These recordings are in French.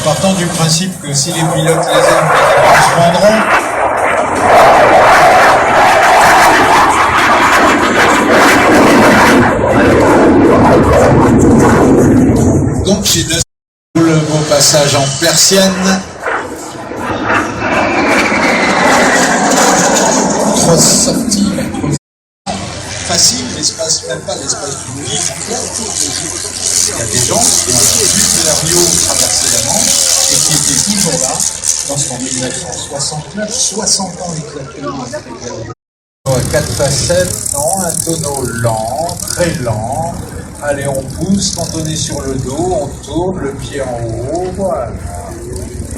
Partant du principe que si les pilotes les aiment, ils se vendront. Donc j'ai de le beau passage en persienne. Trois sorties. Facile, l'espace, même pas l'espace public. Il y a des gens qui ont vu Rio traverser la Manche et qui étaient toujours là lorsqu'en 1969, 60 ans exactement après la guerre. 4 facettes, non, un tonneau lent, très lent. Allez, on pousse, quand on est sur le dos, on tourne le pied en haut, voilà.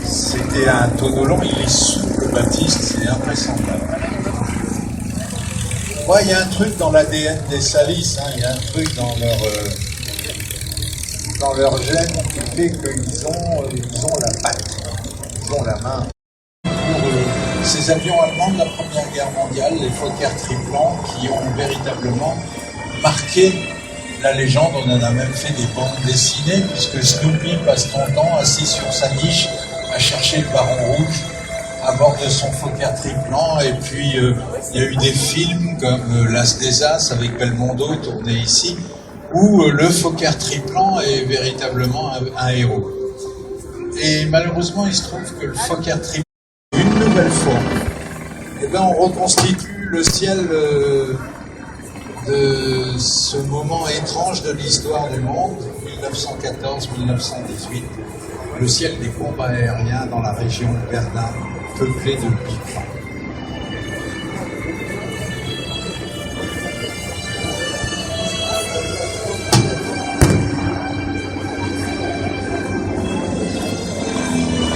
C'était un tonneau lent, il est souple, Baptiste, c'est impressionnant. Ouais, il y a un truc dans l'ADN des Salis, hein, il y a un truc dans leur gène qui fait qu'ils ont la patte, ils ont la main. Pour ces avions allemands de la Première Guerre mondiale, les Fokker triplans, qui ont véritablement marqué la légende. On en a même fait des bandes dessinées, puisque Snoopy passe son temps assis sur sa niche à chercher le Baron Rouge à bord de son Fokker triplan. Et puis il y a eu des films comme L'As des As avec Belmondo tourné ici, où le Fokker triplan est véritablement un héros. Et malheureusement, il se trouve que le Fokker triplan, une nouvelle fois, eh ben, on reconstitue le ciel de ce moment étrange de l'histoire du monde, 1914-1918, le ciel des combats aériens dans la région de Verdun, peuplé de biplans.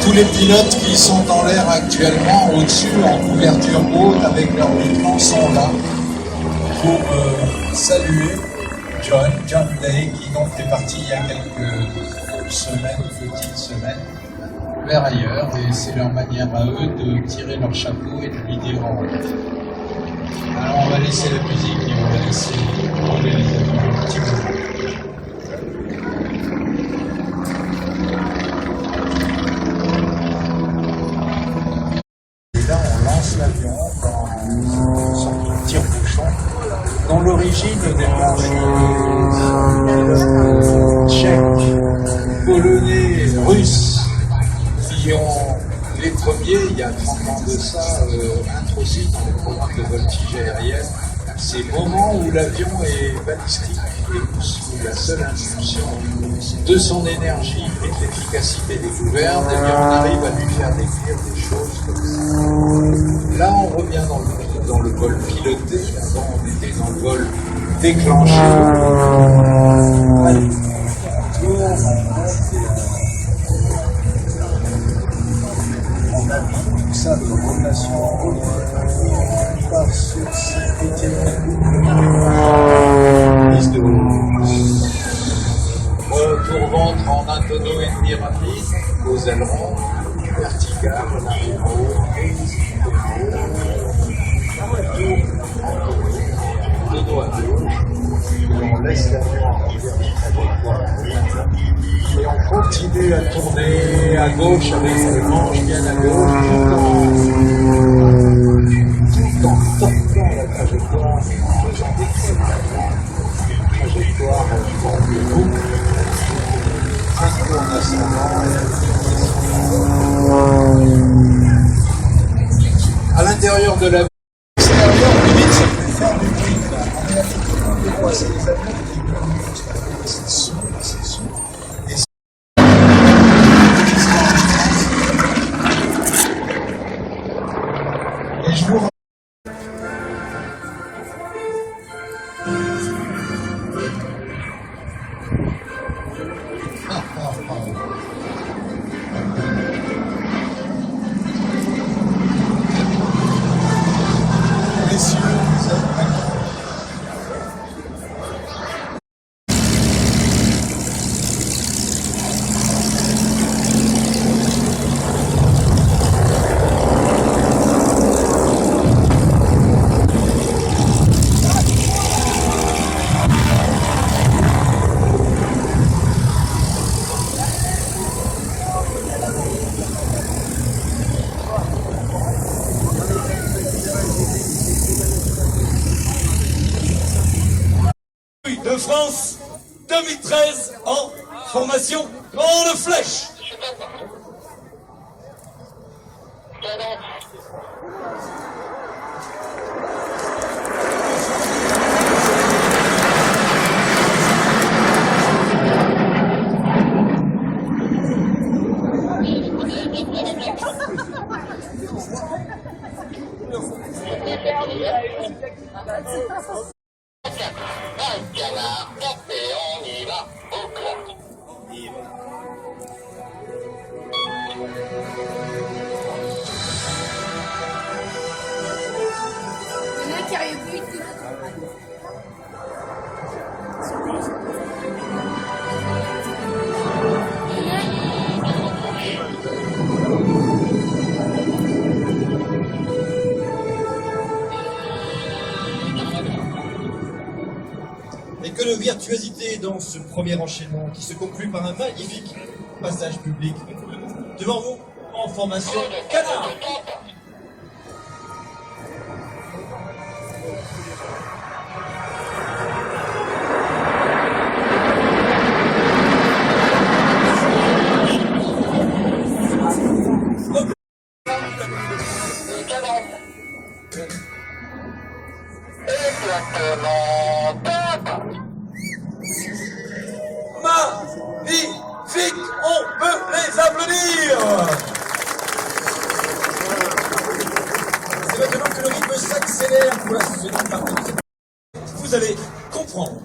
Tous les pilotes qui sont en l'air actuellement, au-dessus, en couverture haute, avec leurs biplans, sont là pour saluer John Day, qui donc est parti il y a quelques semaines, petites semaines, vers ailleurs, et c'est leur manière à eux de tirer leur chapeau et de lui dire au revoir. Alors on va laisser la musique et on va laisser rouler les avions un petit peu. L'avion dans son tire-bouchon, dont l'origine dérange tchèques, polonais, russes, qui ont les premiers, il y a 30 ans de ça, introduit dans le programme de voltige aérienne ces moments où l'avion est balistique et sous la seule impulsion de son énergie et de l'efficacité des gouvernes, eh bien on arrive à lui faire décrire des choses comme ça. Là, on revient dans le vol piloté. Avant, on était dans le vol déclenché. Allez, on tourne, on a mis tout ça de rotation en haut. On part sur cette petite piste de retour ventre en un tonneau et demi rapide, aux ailerons, vertical, on arrive en haut, tonneau à gauche, et on laisse l'avion en et on continue à tourner à gauche avec les manches bien à gauche, tout en sortant la trajectoire, en faisant des trajectoires en boucle, un tourne ascendant. À l'intérieur de la extérieur, limite, ça peut faire du bruit. On est à tout le monde, c'est les avions qui c'est sourd. Et je vous France 2013 en formation Grande Flèche. Il y en a qui arrivent plus vite. Et que de virtuosité dans ce premier enchaînement qui se conclut par un magnifique passage public. Devant vous, en formation canard. Magnifique, on peut les applaudir. C'est maintenant que le rythme s'accélère pour la seconde partie. Vous allez comprendre.